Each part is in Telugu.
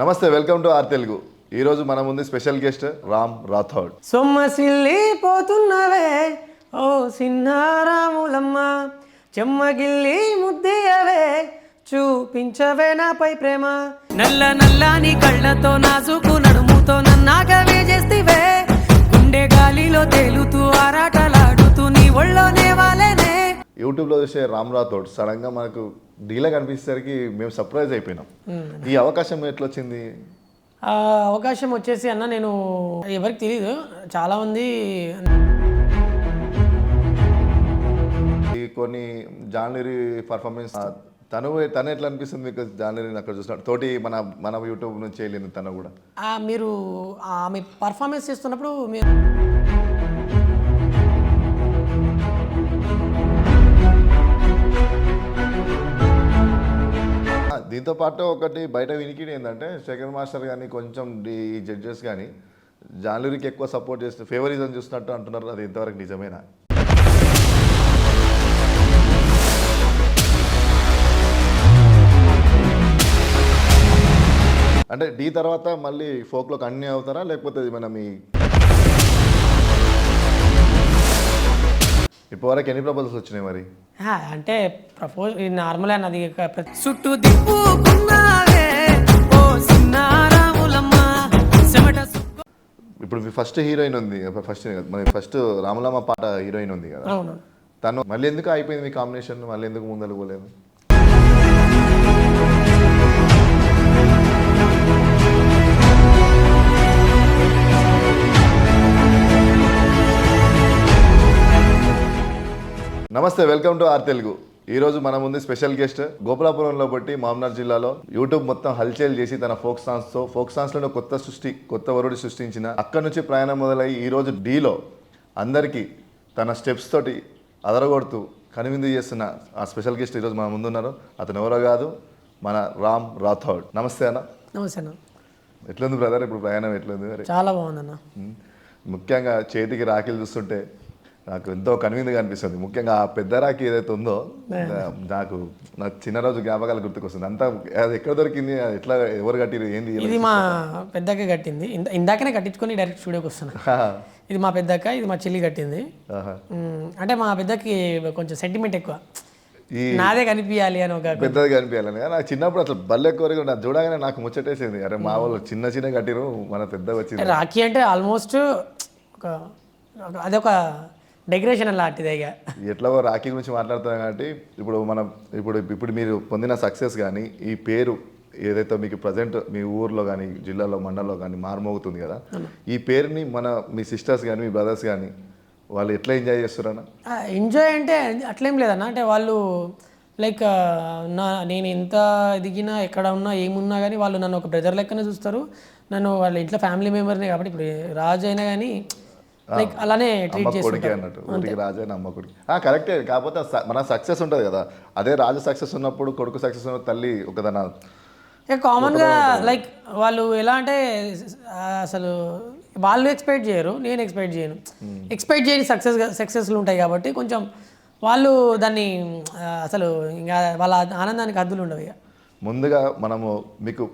నమస్తే, వెల్కమ్ టు ఆర్ తెలుగు. ఈరోజు మన ముందు స్పెషల్ గెస్ట్ రామ్ రాథోడ్. సొమ్మసిల్లి పోతున్నవే ఓ సిన్నారాములమ్మ, చెమ్మగిల్లి ముద్దియవే చూపించవే నాపై ప్రేమ. నల్ల నల్లని కళ్ళతో నాజుకు నడుముతో నన్నాగవే చేస్తివే, గుండె గాలిలో తేలుతూ ఆరాటలాడుతూ నీ ఒళ్ళోనే వాలేనే. యూట్యూబ్లో చూసే రామ్ రాథోడ్ సడన్గా మనకు డీలా కనిపించేసరికి మేము సర్ప్రైజ్ అయిపోయినాం. ఈ అవకాశం ఎట్లా వచ్చింది? ఆ అవకాశం వచ్చేసి అన్న, నేను ఎవరికి తెలియదు, చాలామంది ఈ కొన్ని జాన్లరీ పర్ఫార్మెన్స్ తను ఎట్లా అనిపిస్తుంది మీకు? జాన్లరీని అక్కడ చూసినట్టు తోటి మన యూట్యూబ్ నుంచి వెళ్ళింది తను కూడా. మీరు ఆమె పర్ఫార్మెన్స్ చేస్తున్నప్పుడు మీరు దీంతో పాటు ఒకటి బయట వినికిడి ఏంటంటే శేఖర్ మాస్టర్ కానీ కొంచెం ఈ జడ్జెస్ కానీ జాన్లరీకి ఎక్కువ సపోర్ట్ చేస్తే ఫేవరిజం చూస్తున్నట్టు అంటున్నారు. అది ఇంతవరకు నిజమేనా? అంటే డీ తర్వాత మళ్ళీ ఫోక్లో కంటిన్యూ అవుతారా, లేకపోతే మన మీ ఇప్పటివరకు ఎన్ని ప్రపోజల్స్ వచ్చినాయి మరి? అంటే ప్రపోజ్ నార్మల్ అన్నది చుట్టూ దిప్పుకున్నావే ఓ సిన్నారాములమ్మ. ఇప్పుడు మీ ఫస్ట్ హీరోయిన్ ఉంది, ఫస్ట్ రాములమ్మ పాట హీరోయిన్ ఉంది కదా, అవును. తను మళ్ళీ ఎందుకు అయిపోయింది మీ కాంబినేషన్? మళ్ళీ ఎందుకు ముందరకు పోలేదు? నమస్తే, వెల్కమ్ టు ఆర్ తెలుగు. ఈరోజు మన ముందు స్పెషల్ గెస్ట్ గోపాలపురంలో బట్టి మామ్నార్ జిల్లాలో యూట్యూబ్ మొత్తం హల్చల్ చేసి తన ఫోక్ సాంగ్స్లో కొత్త వరుడి సృష్టించిన అక్కడి నుంచి ప్రయాణం మొదలయ్యి ఈరోజు డీలో అందరికీ తన స్టెప్స్ తోటి అదరగొడుతూ కనువిందు చేస్తున్న ఆ స్పెషల్ గెస్ట్ ఈరోజు మన ముందున్నారు. అతను ఎవరో కాదు, మన రామ్ రాథోడ్. నమస్తే అన్న. నమస్తే అన్న. ఎట్లుంది బ్రదర్ ఇప్పుడు ప్రయాణం? ఎట్లుంది? చాలా బాగుందన్న. ముఖ్యంగా చేతికి రాఖీలు చూస్తుంటే నాకు ఎంతో కనువిందుగా అనిపిస్తుంది. ముఖ్యంగా ఆ పెద్ద రాఖీ ఏదైతే ఉందో నాకు చిన్న రోజు జ్ఞాపకాలు గుర్తుకొస్తుంది. అంతా అది ఎక్కడ దొరికింది, అది ఎట్లా, ఎవరు కట్టిరు, ఏంది? ఇది మా పెద్దక్క కట్టింది. ఇందాకనే కట్టించుకొని డైరెక్ట్ స్టూడియోకి వస్తున్నా. ఇది మా పెద్దక్క, ఇది మా చెల్లి కట్టింది. అంటే మా పెద్దకి కొంచెం సెంటిమెంట్ ఎక్కువ, నాదే కనిపించాలి అని. ఒక పెద్దది కనిపించాలని నాకు చిన్నప్పుడు అసలు బల్లె కోరిక నాకు చూడగానే నాకు ముచ్చటేసింది. అరే మా వాళ్ళు చిన్న కట్టిరు, మన పెద్ద వచ్చింది. రాఖీ అంటే ఆల్మోస్ట్ అదొక డెకరేషన్ లాంటిదే. ఎట్లా రాఖీ గురించి మాట్లాడుతున్నాం కాబట్టి ఇప్పుడు మీరు పొందిన సక్సెస్ కానీ ఈ పేరు ఏదైతే మీకు ప్రజెంట్ మీ ఊర్లో కానీ జిల్లాలో మండలంలో కానీ మారుమోగుతుంది కదా, ఈ పేరుని మీ సిస్టర్స్ కానీ మీ బ్రదర్స్ కానీ వాళ్ళు ఎట్లా ఎంజాయ్ చేస్తారన్న? ఎంజాయ్ అంటే అట్లేం లేదన్న. అంటే వాళ్ళు లైక్ నేను ఎంత ఎదిగినా ఎక్కడ ఉన్నా ఏమున్నా కానీ వాళ్ళు నన్ను ఒక బ్రదర్ లెక్కనే చూస్తారు. నన్ను వాళ్ళ ఇంట్లో ఫ్యామిలీ మెంబర్నే కాబట్టి ఇప్పుడు రాజు అయినా కానీ లైక్ అలానే ట్రీట్ చేస్తారు అన్నట్టు. ఊరికి రాజే నమ్మకుడికి కరెక్టే. కాకపోతే మన సక్సెస్ ఉంటుంది కదా, అదే రాజు సక్సెస్ ఉన్నప్పుడు కొడుకు సక్సెస్ ఉన్న తల్లి ఒకదన కామన్గా లైక్ వాళ్ళు ఎలా అంటే అసలు వాళ్ళు ఎక్స్పెక్ట్ చేయరు, నేను ఎక్స్పెక్ట్ చేయను. ఎక్స్పెక్ట్ చేయని సక్సెస్లు ఉంటాయి కాబట్టి కొంచెం వాళ్ళు దాన్ని అసలు ఇంకా వాళ్ళ ఆనందానికి హద్దులు ఉండవు. ఇక ముందుగా మనము మీకు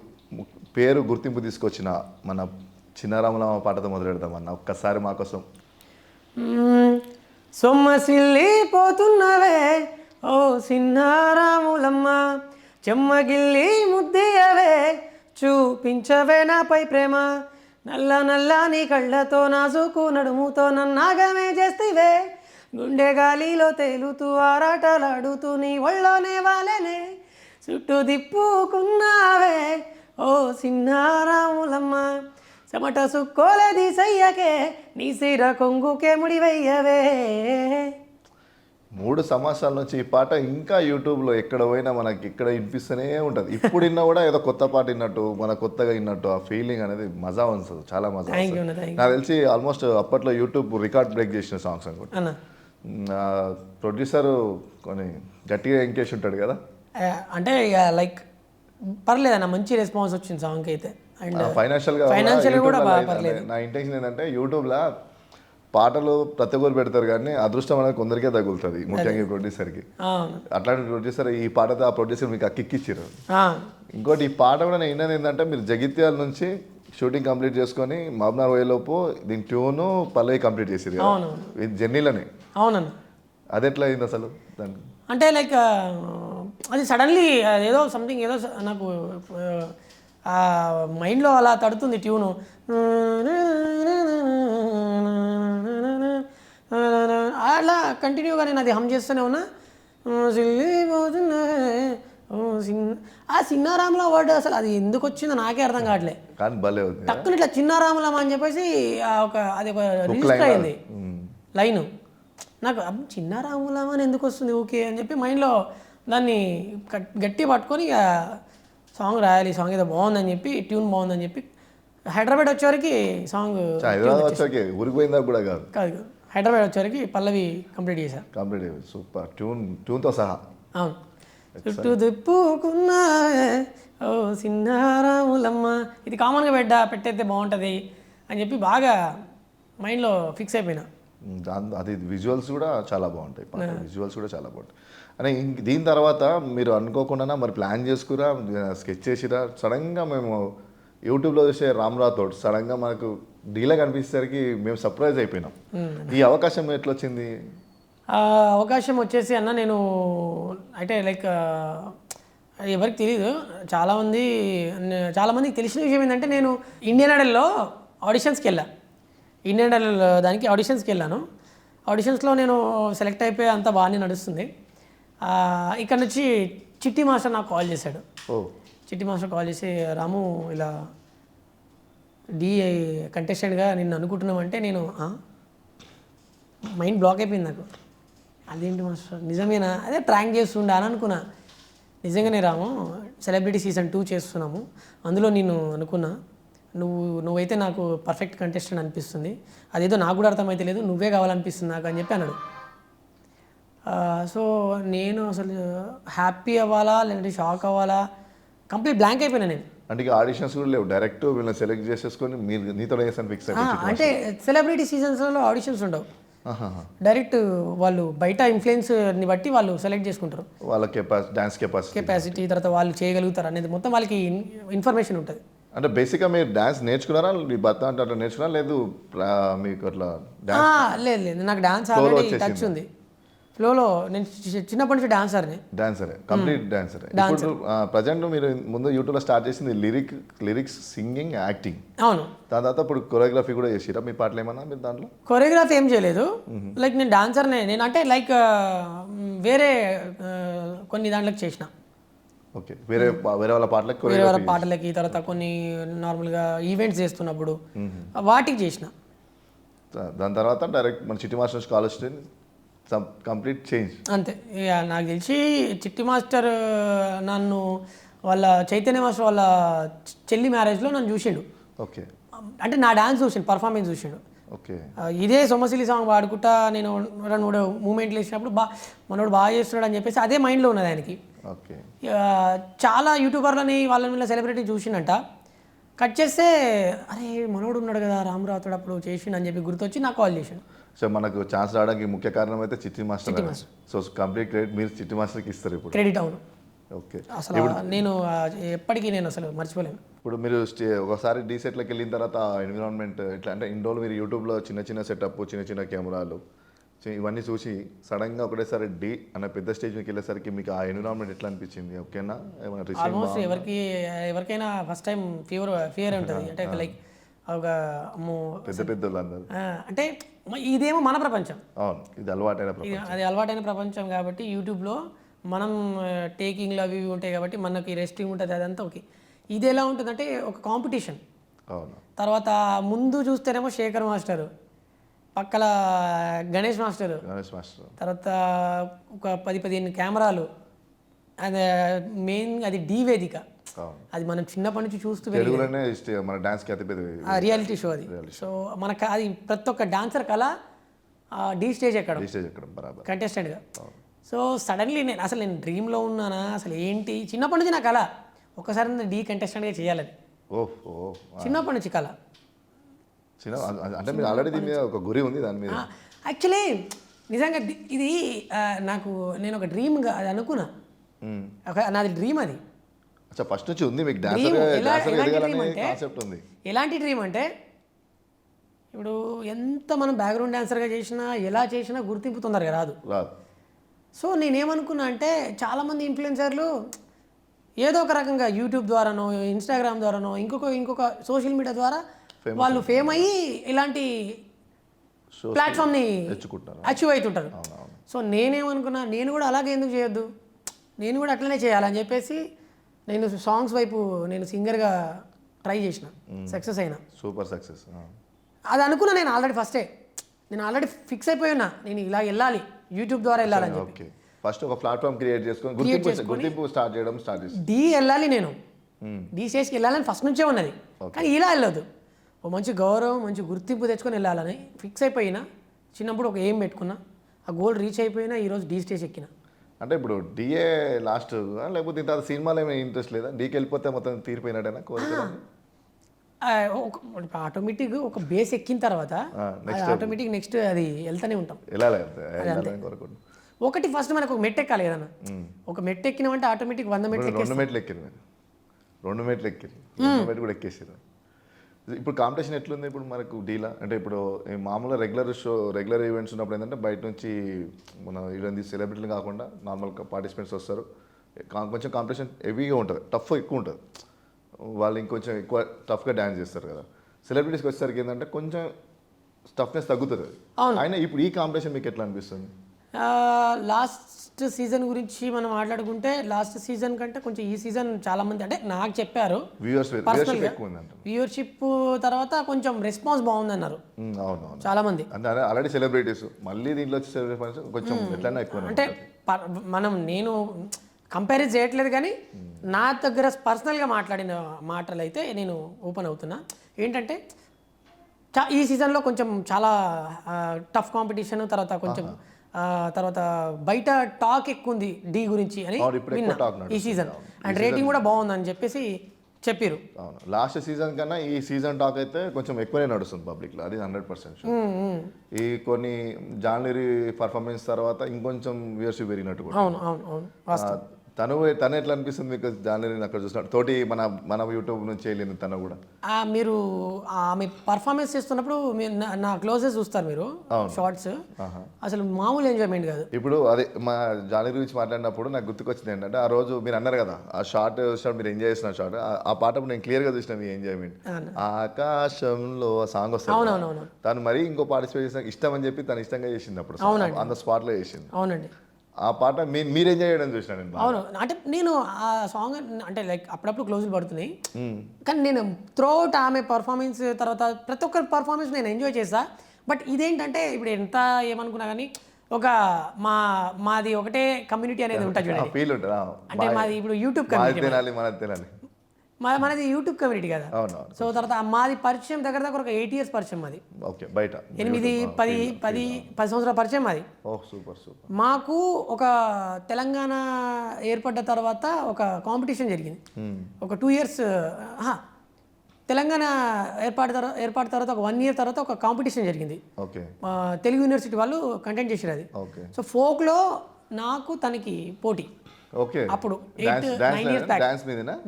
పేరు గుర్తింపు తీసుకొచ్చిన మన చిన్నారాములమ్మ పాటతో మొదలు పెడతామన్న. ఒక్కసారి మా కోసం. సొమ్మసిల్లి పోతున్నవే ఓ సిన్నారాములమ్మ, చెమ్మగిల్లి ముద్దియవే చూపించవే నాపై ప్రేమ. నల్ల నల్లని కళ్ళతో నాజుకు నడుముతో నన్నాగమే చేస్తివే, గుండె గాలిలో తేలుతూ ఆరాటలాడుతూ నీ ఒళ్ళోనే వాలేనే. చుట్టూ దిప్పుకున్నావే ఓ సిన్నారాములమ్మ, చెమట సుక్కోలేది సయ్యకే నీ సిర కొంగుకే ముడివయ్యవే. 3 సంవత్సరాల నుంచి ఈ పాట ఇంకా యూట్యూబ్లో ఎక్కడ పోయినా మనకి ఇక్కడ వినిపిస్తూనే ఉంటుంది. ఇప్పుడు విన్నా కూడా ఏదో కొత్త పాట విన్నట్టు, మన కొత్తగా విన్నట్టు ఆ ఫీలింగ్ అనేది మజా వస్తుంది, చాలా మజా. నాకు తెలిసి ఆల్మోస్ట్ అప్పట్లో యూట్యూబ్ రికార్డ్ బ్రేక్ చేసిన సాంగ్స్ అనుకుంటా. ప్రొడ్యూసర్ కొన్ని గట్టిగా ఎంకేసి ఉంటాడు కదా. అంటే ఇక లైక్ పర్లేదన్న, మంచి రెస్పాన్స్ వచ్చింది సాంగ్కి అయితే. అండ్ ఫైనాన్షియల్ కూడా పర్లేదు. నా ఇంటెన్షన్ ఏంటంటే యూట్యూబ్లో పాటలు ప్రతి ఒక్కరు పెడతారు కానీ అదృష్టం అనేది కొందరికే తగులుతుంది, ముఖ్యంగా ఈ ప్రొడ్యూసర్కి. అట్లాంటి ప్రొడ్యూసర్ ఈ పాటతో ఆ ప్రొడ్యూసర్ మీకు కిక్ ఇచ్చారు. ఇంకోటి ఈ పాట కూడా నేను విన్నది ఏంటంటే మీరు జగిత్యాల నుంచి షూటింగ్ కంప్లీట్ చేసుకొని మాబ్నార్ పోయేలోపు దీని ట్యూను పల్లవి కంప్లీట్ చేసారు కదా అవును ఇది జర్నీలోనే. అవునన్న. అది ఎట్లా అయింది అసలు దానికి? అంటే లైక్ అది సడన్లీ ఏదో సంథింగ్ ఏదో నాకు మైండ్లో అలా తడుతుంది ట్యూను. అలా కంటిన్యూగా నేను అది హమ్ చేస్తూనే ఉన్నా. ఆ సిన్నారాముల వర్డ్ అసలు అది ఎందుకు వచ్చిందో నాకే అర్థం కావట్లే. కానీ భలే ఉంది. టక్కున ఇట్లా చిన్నారాములం అని చెప్పేసి అది ఒక రిజిస్టర్ అయింది లైను. నాకు చిన్నారాములం అని ఎందుకు వస్తుంది ఓకే అని చెప్పి మైండ్లో దాన్ని గట్టి పట్టుకొని ఇక సాంగ్ రాయాలి, సాంగ్ ఏదో బాగుందని చెప్పి ట్యూన్ బాగుందని చెప్పి హైదరాబాద్ వచ్చేవరకు సాంగ్ హైదరాబాద్ వచ్చాకే ఊరికి పోయిందా కూడా కాదు కాదు హైదరాబాద్ వచ్చేవరకు పల్లవి కంప్లీట్ చేశాను. కంప్లీట్ అయ్యింది. సూపర్ ట్యూన్తో సహా. అవును. చుట్టూ దిప్పుకున్నా ఓ సిన్నారాములమ్మ ఇది కామన్గా పెట్టయితే బాగుంటుంది అని చెప్పి బాగా మైండ్లో ఫిక్స్ అయిపోయినా. అది విజువల్స్ కూడా చాలా బాగుంటాయి, విజువల్స్ కూడా చాలా బాగుంటాయి. అని దీని తర్వాత మీరు అనుకోకుండా మరి ప్లాన్ చేసుకురా, స్కెచ్ చేసిరా, సడన్గా మేము యూట్యూబ్లో చూసే రామ్రాథోడ్ సడన్గా మనకు డీలా కనిపించేసరికి మేము సర్ప్రైజ్ అయిపోయినాం. ఈ అవకాశం ఎట్లా వచ్చింది? అవకాశం వచ్చేసి అన్న నేను అంటే లైక్ ఎవరికి తెలియదు, చాలామందికి తెలిసిన విషయం ఏంటంటే నేను ఇండియన్ ఐడల్లో ఆడిషన్స్కి వెళ్ళాను. ఇండియన్ ఐడల్ దానికి ఆడిషన్స్కి వెళ్ళాను. ఆడిషన్స్లో నేను సెలెక్ట్ అయిపోయి అంతా బాగానే నడుస్తుంది. ఇక్కడ నుంచి చిట్టి మాస్టర్ నాకు కాల్ చేశాడు. చిట్టి మాస్టర్ కాల్ చేసి రాము ఇలా కంటెస్టెంట్గా నిన్ను అనుకుంటున్నామంటే నేను మైండ్ బ్లాక్ అయిపోయింది నాకు. అదేంటి మాస్టర్ నిజమేనా? అదే ట్రాక్ చేస్తుండా అని అనుకున్నా. నిజంగానే రాము సెలబ్రిటీ సీజన్ 2 చేస్తున్నాము, అందులో నేను అనుకున్నా నువ్వైతే నాకు పర్ఫెక్ట్ కంటెస్టెంట్ అనిపిస్తుంది, అదేదో నాకు కూడా అర్థమైతే లేదు, నువ్వే కావాలనిపిస్తుంది నాకు అని చెప్పి అన్నాడు. సో నేను అసలు హ్యాపీ అవ్వాలా లేదంటే షాక్ అవ్వాలా కంప్లీట్ బ్లాంక్ అయిపోయినా నేను. అంటే ఆడిషన్స్ కూడా లేవు, డైరెక్ట్ వీళ్ళని సెలెక్ట్ చేసేసుకొని మీరు నీతో వేసాను ఫిక్స్ అయిపోయి. అంటే సెలబ్రిటీ సీజన్స్లో ఆడిషన్స్ ఉండవు, డైరెక్ట్ వాళ్ళు బయట ఇన్ఫ్లుయెన్స్ని బట్టి వాళ్ళు సెలెక్ట్ చేసుకుంటారు. వాళ్ళ డాన్స్ కెపాసిటీ తర్వాత వాళ్ళు చేయగలుగుతారు అనేది మొత్తం వాళ్ళకి ఇన్ఫర్మేషన్ ఉంటుంది. అంటే బేసిక్గా మీరు డాన్స్ నేర్చుకున్నారా? మీ భర్త అంటే అట్లా నేర్చుకున్నారా? లేదు మీకు అట్లా లేదు నాకు డాన్స్ ఆల్రెడీ టచ్ ఉంది ఫ్లోలో. నేను చిన్నప్పటి నుంచి డాన్సరే కంప్లీట్ డాన్సరే. ఇప్పుడు ప్రజెంట్ మీరు ముందు యూట్యూబ్లో స్టార్ట్ చేసింది లిరిక్స్ సింగింగ్ యాక్టింగ్. అవును. దాని తర్వాత ఇప్పుడు కొరియోగ్రఫీ కూడా చేసిరా మీ పాటలు ఏమన్నా? మీరు దాంట్లో కొరియోగ్రఫీ ఏం చేయలేదు. లైక్ నేను డాన్సర్నే, నేను అంటే లైక్ వేరే కొన్ని దాంట్లోకి చేసిన. ఓకే, వేరే వాళ్ళ పాటలకి వేరే వాళ్ళ పాటలకి, తర్వాత కొన్ని నార్మల్గా ఈవెంట్స్ చేస్తున్నప్పుడు వాటికి చేసిన. దాని తర్వాత డైరెక్ట్ మన చిట్టి మాస్టర్ నుంచి కాల్ వచ్చింది, కంప్లీట్ చేంజ్ అంతే. ఇక నాకు తెలిసి చిట్టి మాస్టర్ నన్ను వాళ్ళ చైతన్య మాస్టర్ వాళ్ళ చెల్లి మ్యారేజ్లో నన్ను చూసిండు. ఓకే, అంటే నా డాన్స్ చూసిండు, పర్ఫార్మెన్స్ చూసిండు. ఓకే, ఇదే సొమ్మసిలి సాంగ్ పాడుకుంటా నేను 2-3 మూమెంట్లు వేసినప్పుడు మనోడు బాగా చేస్తున్నాడు అని చెప్పేసి అదే మైండ్లో ఉన్నది ఆయనకి. ఓకే, చాలా యూట్యూబర్లని వాళ్ళ సెలబ్రిటీ చూసిండంట. కట్ చేస్తే అరే మనోడు ఉన్నాడు కదా రామరాథోడ్ అప్పుడు చేసిండు అని చెప్పి గుర్తొచ్చి నాకు కాల్ చేసిండు. సో మనకు ఛాన్స్ రావడానికి ముఖ్య కారణం అయితే చిట్టి మాస్టర్. సో కంప్లీట్ క్రెడిట్ మీరు చిట్టి మాస్టర్కి ఇస్తారు ఇప్పుడు. క్రెడిట్ అవును. ఓకే, అసలు నేను ఎప్పటికీ నేను అసలు మర్చిపోలేను. ఇప్పుడు మీరు ఒకసారి డీ సెట్లోకి వెళ్ళిన తర్వాత ఎన్విరాన్మెంట్ ఎట్లా అంటే ఇండోర్లో మీరు యూట్యూబ్లో చిన్న సెటప్ చిన్న కెమెరాలు ఇవన్నీ చూసి సడన్గా ఒకటేసారి డీ అన్న పెద్ద స్టేజ్ మీకు వెళ్ళేసరికి మీకు ఆ ఎన్విరాన్మెంట్ ఎట్లా అనిపించింది? ఓకేనా? ఆల్మోస్ట్ ఎవరికైనా ఫస్ట్ టైం ఫియర్ ఉంటుంది. అంటే లైక్ ఒక పెద్ద అందరు అంటే ఇదేమో మన ప్రపంచం, అవును, ఇది అలవాటైన ప్రపంచం, అది అలవాటైన ప్రపంచం కాబట్టి యూట్యూబ్లో మనం టేకింగ్లు అవి ఉంటాయి కాబట్టి మనకి రెస్టింగ్ ఉంటుంది అదంతా ఓకే. ఇది ఎలా ఉంటుందంటే ఒక కాంపిటీషన్. అవును. తర్వాత ముందు చూస్తేనేమో శేఖర్ మాస్టర్, పక్కల గణేష్ మాస్టర్, తర్వాత ఒక 10-15 కెమెరాలు, అది మెయిన్ అది డీ వేదిక. అది మనం చిన్నప్పటి నుంచి చూస్తూ మన డాన్స్కి రియాలిటీ షో అది. సో మనకు అది ప్రతి ఒక్క డాన్సర్ కళ డీ స్టేజ్ ఎక్కడం కంటెస్టెంట్గా. సో సడన్లీ నేను డ్రీమ్లో ఉన్నానా అసలు ఏంటి? చిన్నప్పటి నుంచి నా కళ ఒకసారి డీ కంటెస్టెంట్గా చేయాలని. చిన్నప్పటి నుంచి కళ. అంటే మీరు ఆల్రెడీ దీని మీద ఒక గురి ఉంది దాని మీద. యాక్చువల్లీ నిజంగా ఇది నేను ఒక డ్రీమ్గా అది అనుకున్నా. నాది డ్రీమ్ అది. అచ్చా ఫస్ట్ నుంచి ఉంది మీకు Dream డాన్సర్ ఎలాంటి ఎదగాలనే dream అంటే కాన్సెప్ట్ ఉంది. ఎలాంటి డ్రీమ్ అంటే ఇప్పుడు ఎంత మనం బ్యాక్గ్రౌండ్ డాన్సర్గా చేసినా ఎలా చేసినా గుర్తింపు తొందరగా రాదు. రాదు. సో నేనేమనుకున్నా అంటే చాలామంది ఇన్ఫ్లుయెన్సర్లు ఏదో ఒక రకంగా యూట్యూబ్ ద్వారానో ఇన్స్టాగ్రామ్ ద్వారానో ఇంకొక సోషల్ మీడియా ద్వారా వాళ్ళు ఫేమ్ అయ్యి ఇలాంటి Shows ప్లాట్ఫామ్ని తెచ్చుకుంటారు. అచీవ్ అవుతుంటారు. అవునవును. సో నేనేమనుకున్నా నేను కూడా అలాగే ఎందుకు చేయొద్దు, నేను కూడా అట్లనే చేయాలని చెప్పేసి నేను సాంగ్స్ వైపు నేను సింగర్గా ట్రై చేసిన, సక్సెస్ అయినా. Super success. అది అనుకున్నా నేను ఆల్రెడీ ఫస్టే, నేను ఆల్రెడీ ఫిక్స్ అయిపోయి ఉన్నా నేను ఇలా వెళ్ళాలి, యూట్యూబ్ ద్వారా వెళ్ళాలని చెప్పి. ఓకే ఫస్ట్ ఒక ప్లాట్ఫామ్ క్రియేట్ చేసుకొని గుర్తింపు స్టార్ట్ చేసి డీ వెళ్ళాలి, నేను డీ స్టేజ్కి వెళ్ళాలని ఫస్ట్ నుంచే ఉన్నది. కానీ ఇలా వెళ్ళొద్దు, ఓ మంచి గౌరవం మంచి గుర్తింపు తెచ్చుకొని వెళ్ళాలని ఫిక్స్ అయిపోయినా. చిన్నప్పుడు ఒక ఎయిమ్ పెట్టుకున్నా, ఆ గోల్ రీచ్ అయిపోయినా, ఈరోజు డీ స్టేజ్ ఎక్కిన. అంటే ఇప్పుడు డిఏ లాస్ట్ లేకపోతే ఇంత సినిమాలో ఏమైనా ఇంట్రెస్ట్ లేదా? డీకి వెళ్ళిపోతే మొత్తం తీరిపోయినట్టేనా కోరిక? ఆటోమేటిక్ ఒక బేస్ ఎక్కిన తర్వాత ఆటోమేటిక్ నెక్స్ట్ అది వెళ్తూనే ఉంటాం. వెళ్ళాలని కోరుకుంటున్నాను. ఒకటి ఫస్ట్ మనకు ఒక మెట్టు ఎక్కాలి కదన్నా. ఒక మెట్టు ఎక్కినామంటే ఆటోమేటిక్ 100 మెట్లు రెండు మెట్లు ఎక్కిరు మీరు, 2 మెట్లు ఎక్కిరు, 2 మెట్లు కూడా ఎక్కేసారు. ఇప్పుడు కాంపిటీషన్ ఎట్లుంది ఇప్పుడు మనకు డీలా? అంటే ఇప్పుడు మామూలుగా రెగ్యులర్ ఈవెంట్స్ ఉన్నప్పుడు ఏంటంటే బయట నుంచి మన ఇవన్నీ సెలబ్రిటీలు కాకుండా నార్మల్ పార్టిసిపెంట్స్ వస్తారు. కొంచెం కాంపిటీషన్ హెవీగా ఉంటుంది, టఫ్ ఎక్కువ ఉంటుంది. వాళ్ళు ఇంకొంచెం ఎక్కువ టఫ్గా డ్యాన్స్ చేస్తారు కదా. సెలబ్రిటీస్కి వచ్చేసరికి ఏంటంటే కొంచెం టఫ్నెస్ తగ్గుతుంది. అయినా ఇప్పుడు ఈ కాంపిటీషన్ మీకు ఎట్లా అనిపిస్తుంది? లాస్ట్ సీజన్ గురించి మనం మాట్లాడుకుంటే లాస్ట్ సీజన్ కంటే కొంచెం ఈ సీజన్ చాలా మంది అంటే నాకు చెప్పారు వ్యూవర్షిప్ ఎక్కువ ఉంది అంట. వ్యూవర్షిప్ తర్వాత కొంచెం రెస్పాన్స్ బాగుంది అన్నారు అవునవును చాలా మంది. అంటే ఆల్రెడీ సెలబ్రిటీస్ మళ్ళీ దీంట్లో వచ్చి సెలబ్రిటీస్ కొంచెం ఎట్లయినా ఎక్కువ అంటే నేను కంపేర్ చేయట్లేదు కానీ నా దగ్గర పర్సనల్గా మాట్లాడిన మాటలు అయితే నేను ఓపెన్ అవుతున్నా. ఏంటంటే ఈ సీజన్లో కొంచెం చాలా టఫ్ కాంపిటీషన్, తర్వాత కొంచెం తర్వాత బయట టాక్ ఎక్కువ ఉంది డీ గురించి అని విన్నా ఈ సీజన్. అండ్ రేటింగ్ కూడా బాగుందని చెప్పేసి చెప్పారు. అవును లాస్ట్ సీజన్ కన్నా ఈ సీజన్ టాక్ అయితే కొంచెం ఎక్కువనే నడుస్తుంది పబ్లిక్లో, అది 100%. ఈ కొన్ని జాన్వరి పర్ఫార్మెన్స్ తర్వాత ఇంకొంచెం వ్యూవర్షిప్ పెరిగినట్టు కూడా. అవును అవును అవును. తను ఎట్లా అనిపిస్తుంది మీకు జాన్వరిని అక్కడ చూసినట్టు? తోటి మన యూట్యూబ్ నుంచి వెళ్ళింది తను కూడా. మీరు ఆమె పర్ఫార్మెన్స్ చేస్తున్నప్పుడు మీరు నా క్లోజెస్ చూస్తారు మీరు షార్ట్స్, అసలు మామూలు ఎంజాయ్మెంట్ కాదు. ఇప్పుడు అదే మా జాన్వరి గురించి మాట్లాడినప్పుడు నాకు గుర్తుకొచ్చింది ఏంటంటే ఆ రోజు మీరు అన్నారు కదా ఆ షార్ట్ మీరు ఎంజాయ్ చేసిన షార్ట్, ఆ పాట నేను క్లియర్గా చూసిన మీ ఎంజాయ్మెంట్. ఆకాశంలో సాంగ్ వస్తుంది, తను మరీ ఇంకో పార్టిసిపేట్ చేసిన ఇష్టం అని చెప్పి తను ఇష్టంగా చేసింది అప్పుడు, అంత స్పాట్లో చేసింది. అవునండి ఆ పాట మీరు ఎంజాయ్ చేయడం చూసిన నేను. అవును అంటే నేను ఆ సాంగ్ అంటే లైక్ అప్పుడప్పుడు క్లోజులు పడుతున్నాయి కానీ నేను త్రూఅవుట్ ఆమె పర్ఫార్మెన్స్ తర్వాత ప్రతి ఒక్కరి పర్ఫార్మెన్స్ నేను ఎంజాయ్ చేస్తా. బట్ ఇదేంటంటే ఇప్పుడు ఎంత ఏమనుకున్నా కానీ ఒక మాది ఒకటే కమ్యూనిటీ అనేది ఉంటుంది చూడండి, ఫీల్ ఉంటుంది. అంటే మాది ఇప్పుడు యూట్యూబ్ కమ్యూనిటీ, మనది యూట్యూబ్ కమ్యూనిటీ కదా. సో తర్వాత మాది పరిచయం దగ్గర ఒక 8 years పరిచయం మాది. ఓకే బయట 10 సంవత్సరాల పరిచయం మాది. Super super. మాకు ఒక తెలంగాణ ఏర్పడ్డ తర్వాత ఒక కాంపిటీషన్ జరిగింది, ఒక 2 years తెలంగాణ ఏర్పాటు తర్వాత ఒక 1 year తర్వాత ఒక కాంపిటీషన్ జరిగింది. తెలుగు యూనివర్సిటీ వాళ్ళు కంటెంట్ చేసారు అది. సో ఫోక్లో నాకు తనకి పోటీ అప్పుడు 8-9 years బ్యాక్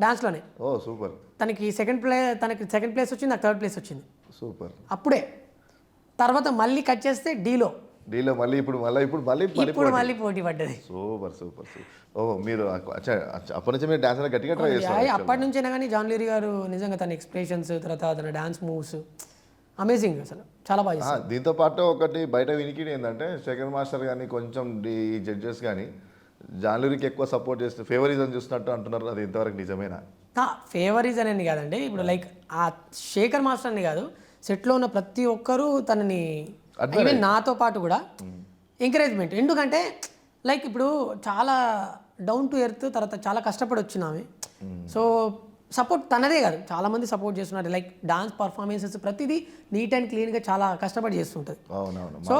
డాన్స్లోనే. సూపర్. తనకి సెకండ్ ప్లేస్ వచ్చింది, నాకు 3rd place వచ్చింది. సూపర్. అప్పుడే తర్వాత మళ్ళీ కట్ చేస్తే డీలో మళ్ళీ ఇప్పుడు మళ్ళీ పోటీ పడ్డది. Super super super. మీరు అప్పటి నుంచి మీరు డాన్స్ గట్టిగా ట్రై చేస్తారు? అప్పటి నుంచైనా కానీ జాన్లీరి గారు నిజంగా తన ఎక్స్ప్రెషన్స్ తర్వాత తన డాన్స్ మూవ్స్ అమేజింగ్, అసలు చాలా బాగా చేస్తారు. దీంతో పాటు ఒకటి బయట వినికిడి ఏంటంటే శేఖర్ మాస్టర్ కానీ కొంచెం ఈ జడ్జెస్ కానీ జాన్లీరికి ఎక్కువ సపోర్ట్ చేస్తే ఫేవరిజం చూస్తున్నట్టు అంటున్నారు, అది ఇంతవరకు నిజమేనా? ఫేవరిజం అని కాదండి, ఇప్పుడు లైక్ ఆ శేఖర్ మాస్టర్ అని కాదు, సెట్లో ఉన్న ప్రతి ఒక్కరూ తనని నాతో పాటు కూడా ఎంకరేజ్మెంట్. ఎందుకంటే లైక్ ఇప్పుడు చాలా డౌన్ టు ఎర్త్, తర్వాత చాలా కష్టపడి వచ్చినామే. సో సపోర్ట్ తనదే కాదు, చాలా మంది సపోర్ట్ చేస్తున్నారు. లైక్ డాన్స్ పర్ఫార్మెన్సెస్ ప్రతిదీ నీట్ అండ్ క్లీన్గా చాలా కష్టపడి చేస్తుంటుంది. సో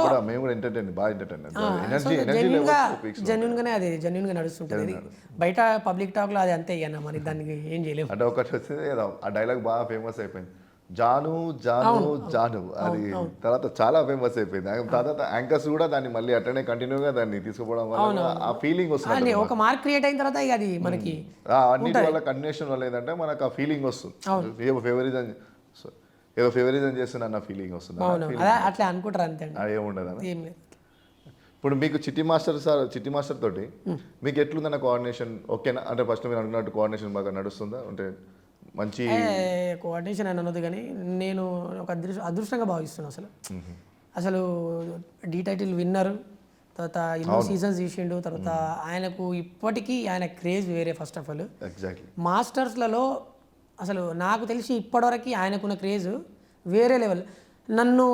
జెన్యున్గానే అది జెన్యున్గా నడుస్తుంటుంది. బయట పబ్లిక్ టాక్లో అది అంతే అన్న, మరి దానికి ఏం చేయలేము. అంటే ఒకటి వచ్చింది ఆ డైలాగ్ బాగా ఫేమస్ అయిపోయింది, జాను జాను జాను అది తర్వాత చాలా ఫేమస్ అయిపోయింది. తర్వాత యాంకర్స్ కూడా దాన్ని మళ్ళీ అట్లనే కంటిన్యూగా దాన్ని తీసుకుపోవడం వల్ల ఆ ఫీలింగ్ వస్తుంది. అని ఒక మార్క్ క్రియేట్ అయిన తర్వాత ఇక అది మనకి అన్నిటి వల్ల కంటిన్యూషన్ వల్ల ఏంటంటే మనకు ఆ ఫీలింగ్ వస్తుంది. ఏదో ఫేవరిజం చేస్తున్నా అన్న ఫీలింగ్ వస్తుంది. అవును అదే అట్లా అనుకుంటారు అంతే అండి, అది ఏముండదు. ఏం లేదు. ఇప్పుడు మీకు చిట్టి మాస్టర్ తోటి మీకు ఎట్లుందన్న కోఆర్డినేషన్ ఓకేనా? అంటే ఫస్ట్ మీరు అనుకున్నట్టు కోఆర్డినేషన్ బాగా నడుస్తుందా? అంటే మంచి కోఆర్డినేషన్ అని అనొద్దు కానీ నేను ఒక అదృష్టంగా భావిస్తున్నాను. అసలు డీ టైటిల్ విన్నర్, తర్వాత ఎన్నో సీజన్స్ తీసిండు, తర్వాత ఆయనకు ఇప్పటికీ ఆయన క్రేజ్ వేరే. ఫస్ట్ ఆఫ్ ఆల్ ఎగ్జాక్ట్లీ మాస్టర్స్లలో అసలు నాకు తెలిసి ఇప్పటివరకు ఆయనకున్న క్రేజ్ వేరే లెవెల్. నన్ను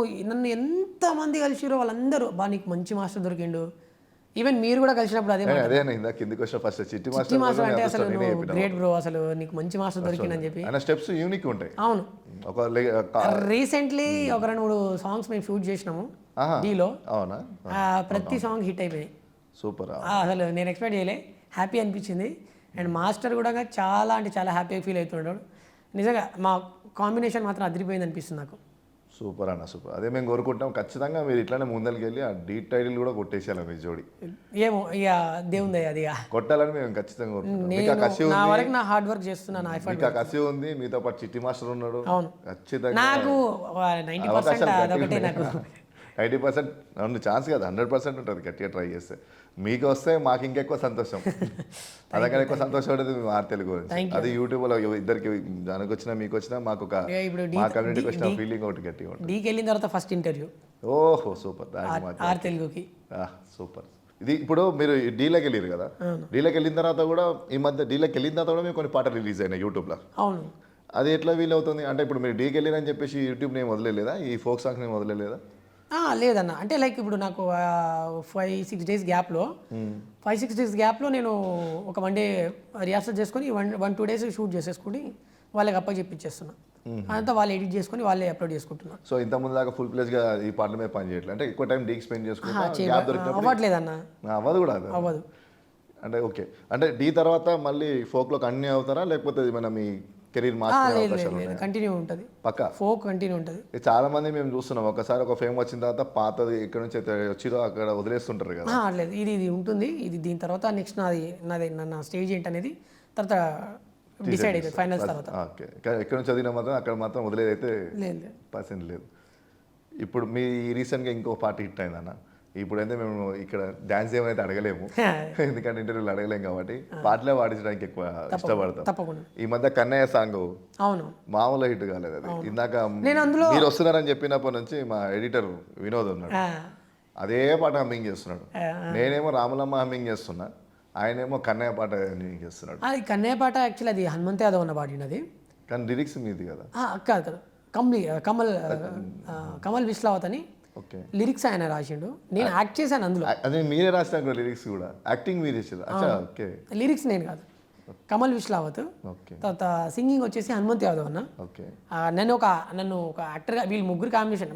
ఎంతమంది కలిసిరో వాళ్ళందరూ బా నీకు మంచి మాస్టర్ దొరికిండు. ఈవెన్ మీరు కూడా కలిసినప్పుడు అదే అదే ఇందా కిందికి వచ్చిన ఫస్ట్ చిట్టి మాస్టర్ అంటే అసలు నువ్వు గ్రేట్ బ్రో, అసలు నీకు మంచి మాస్టర్ దొరికిందని చెప్పి. ఆయన స్టెప్స్ యూనిక్ ఉంటాయి. అవును, రీసెంట్లీ ఒక 2-3 సాంగ్స్ మేము షూట్ చేసినాము డీలో. అవునా? ప్రతి సాంగ్ హిట్ అయిపోయాయి. సూపర్. అసలు నేను ఎక్స్పెక్ట్ చేయలే, హ్యాపీ అనిపించింది. అండ్ మాస్టర్ కూడా చాలా అంటే చాలా హ్యాపీగా ఫీల్ అవుతున్నాడు. నిజంగా మా కాంబినేషన్ మాత్రం అదిరిపోయింది అనిపిస్తుంది నాకు. సూపర్ అన్న, సూపర్. అదే మేము కోరుకుంటాం ఖచ్చితంగా మీరు ఇట్లానే ముందరికి వెళ్ళి ఆ డీ టైటిల్ కూడా కొట్టేసేయాలి మీ జోడి. ఏమో ఇక దేవుంది అది కొట్టాలని మేము ఖచ్చితంగా కోరుకుంటాం. నా వరకు నా హార్డ్ వర్క్ చేస్తున్నాను, మీకు కసి ఉంది, మీతో పాటు చిట్టి మాస్టర్ ఉన్నాడు. అవును, ఖచ్చితంగా నాకు 90% అదొకటే. నాకు 90% అవును ఛాన్స్ కాదు, 100% ఉంటుంది గట్టిగా ట్రై చేస్తే. మీకు వస్తే మాకు ఇంకెక్కువ సంతోషం. అందుకని ఎక్కువ సంతోషం ఉంటుంది మీ ఆర్ తెలుగు గురించి. అది యూట్యూబ్లో ఇద్దరికి దానికి వచ్చినా మీకు వచ్చినా మాకు ఒక మా కమ్యూనిటీకి వచ్చిన ఫీలింగ్ ఒకటి గట్టిగా ఉంటుంది. డీకి వెళ్ళిన తర్వాత ఫస్ట్ ఇంటర్వ్యూ. ఓహో సూపర్, ఆర్ తెలుగుకి సూపర్. ఇది ఇప్పుడు మీరు డీలోకి వెళ్ళారు కదా, డీలోకి వెళ్ళిన తర్వాత కూడా ఈ మధ్య డీలోకి వెళ్ళిన తర్వాత కూడా మేము కొన్ని పాటలు రిలీజ్ అయినాయి యూట్యూబ్లో. అవును, అది ఎట్లా వీల్ అవుతుంది? అంటే ఇప్పుడు మీరు డీకి వెళ్ళారని చెప్పేసి యూట్యూబ్ నేను వదిలేదా, ఈ ఫోక్ సాంగ్స్ నేను వదిలేదా? లేదన్న, అంటే లైక్ ఇప్పుడు నాకు 5-6 days గ్యాప్లో 5-6 days గ్యాప్లో నేను ఒక 1 day రిహార్సల్ చేసుకొని 1-2 days షూట్ చేసేసుకుని వాళ్ళకి అప్పచెప్పించేస్తున్నా. అదంతా వాళ్ళు ఎడిట్ చేసుకొని వాళ్ళే అప్లోడ్ చేసుకుంటున్నారు. సో ఇంత ముందు దాకా ఫుల్ ప్లేస్గా ఈ పాటల మీద పని చేయట్లేదు, అంటే ఎక్కువ టైం డీకి స్పెండ్ చేసుకుంటా అవ్వట్లేదన్న. అవ్వదు కూడా అవ్వదు. అంటే ఓకే, అంటే డీ తర్వాత మళ్ళీ ఫోక్లో కంటిన్యూ అవుతారా, లేకపోతే మన మీ కెరీర్ కంటిన్యూ ఉంటుంది? పక్కా ఫోక్ కంటిన్యూ ఉంటుంది. చాలా మంది మేము చూస్తున్నాం, ఒకసారి ఒక ఫేమ్ వచ్చిన తర్వాత పాతది ఇక్కడ నుంచి వచ్చిరో అక్కడ వదిలేస్తుంటారు కదా. లేదు, ఇది ఉంటుంది. ఇది దీని తర్వాత నెక్స్ట్ నా స్టేజ్ ఏంటనేది తర్వాత డిసైడ్ అవుతుంది ఫైనల్స్ తర్వాత. ఓకే, ఎక్కడ నుంచి చదివినా మాత్రం అక్కడ మాత్రం వదిలేదైతే పర్సెంట్ లేదు. ఇప్పుడు మీ రీసెంట్గా ఇంకో పాట హిట్ అయిందన్న. ఇప్పుడైతే మేము ఇక్కడ డాన్స్ ఏమైతే అడగలేము, ఎందుకంటే ఇంటర్వ్యూలు అడగలేము కాబట్టి పాటలే పాడించడానికి ఎక్కువ ఇష్టపడతాం. ఈ మధ్య కన్నయ్య సాంగ్ అవును మామూలు హిట్ కాలేదు. అది ఇందాక మీరు వస్తున్నారని చెప్పినప్పటి నుంచి మా ఎడిటర్ వినోద్ ఉన్నాడు, అదే పాట హమ్మింగ్ చేస్తున్నాడు. నేనేమో రాములమ్మ హమ్మింగ్ చేస్తున్నా, ఆయనేమో కన్నయ్య పాట హమ్మింగ్ చేస్తున్నాడు. అది కన్నయ్య పాట యాక్చువల్లీ అది హనుమంత్ యాదవ్ ఉన్న పాడినది, కానీ లిరిక్స్ మీది కదా. కాదు, కమల్ విశ్లావత్ అని లిరిక్స్ ఆయన రాసిండు, నేను యాక్ట్ చేశాను అందులో. అదే మీరే రాసిన లిరిక్స్ కూడా, యాక్టింగ్ మీరు చేసారు. లిరిక్స్ నేను కాదు, కమల్ విశ్లావత్. తర్వాత సింగింగ్ వచ్చేసి హనుమంత్ యాదవ్ అన్న. నన్ను ఒక యాక్టర్గా వీళ్ళు 3 కాంబినేషన్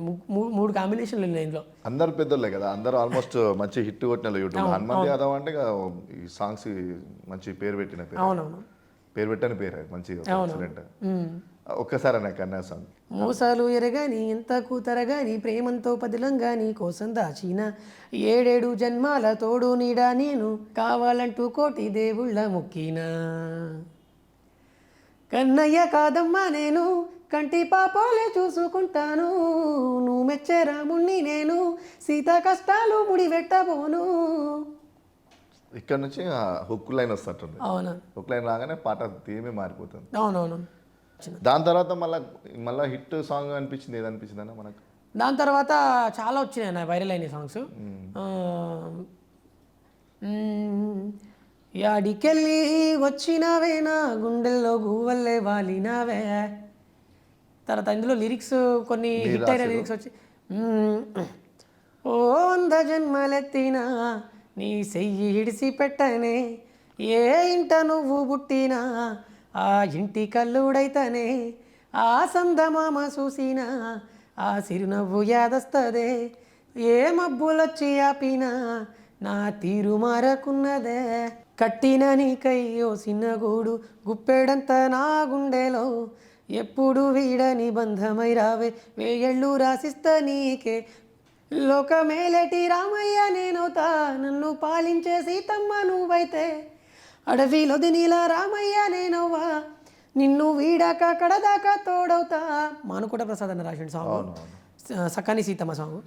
3 కాంబినేషన్లు ఉన్నాయి ఇందులో. అందరు పెద్దోళ్ళే కదా, అందరూ ఆల్మోస్ట్ మంచి హిట్ కొట్టిన యూట్యూబ్. హనుమంత్ యాదవ్ అంటే ఈ సాంగ్స్ మంచి పేరు పెట్టిన పేరు. అవునవును, పేరు పెట్టని పేరు మంచి. ఒక్కసారి నాకు కన్నా సాంగ్. మోసాలు ఎరగాని ఎంత కూతరగాని ప్రేమంతో పదిలంగా నీ కోసం దాచిన 7 జన్మాల తోడు నీడా నేను కావాలంటూ కోటి దేవుళ్ళ మొక్కినా కన్నయ్య కాదమ్మా నేను కంటి పాపోలే చూసుకుంటాను నువ్వు మెచ్చే రాముణ్ణి నేను సీత కష్టాలు ముడిపెట్టబోను. ఇక్కడ నుంచి హుక్ లైన్ వస్తుంటుంది. అవునా, హుక్ లైన్ రాగానే పాట థీమే మారిపోతుంది. అవునవును. దాని తర్వాత మళ్ళీ హిట్ సాంగ్ అనిపించింది ఏది అనిపించింది అన్న మనకు? దాని తర్వాత చాలా వచ్చినాయి నా వైరల్ అయిన సాంగ్స్. యాడికెళ్ళి వచ్చినావే నా గుండెల్లో గువ్వల్లే వాలినావే. తర్వాత ఇందులో లిరిక్స్ కొన్ని హిట్ అయిన లిరిక్స్ వచ్చి ఓ 100 జన్మలెత్తినా నీ చెయ్యి ఇడిసి పెట్టనే ఏ ఇంట నువ్వు పుట్టినా ఆ ఇంటి కల్లుడైతనే ఆ సందమామ చూసినా ఆ సిరునవ్వు యాదస్తదే ఏ మబ్బులొచ్చి ఆపినా నా తీరు మారకున్నదే కట్టిన నీకయ్యో చిన్న గూడు గుప్పెడంత నా గుండెలో ఎప్పుడు వీడని బంధమై రావే వేయళ్ళు రాసిస్తా నీకే లోకమేలేటి రామయ్య నేనవుతా నన్ను పాలించే సీతమ్మ నువ్వైతే అడవిలో దినిలా రామయ్య నేనవ్వా నిన్ను వీడాక కడదాకా తోడవుతా మానుకోట ప్రసాద్ అన్న రాసిన సాంగ్ సకాని సీతమ్మ సాంగ్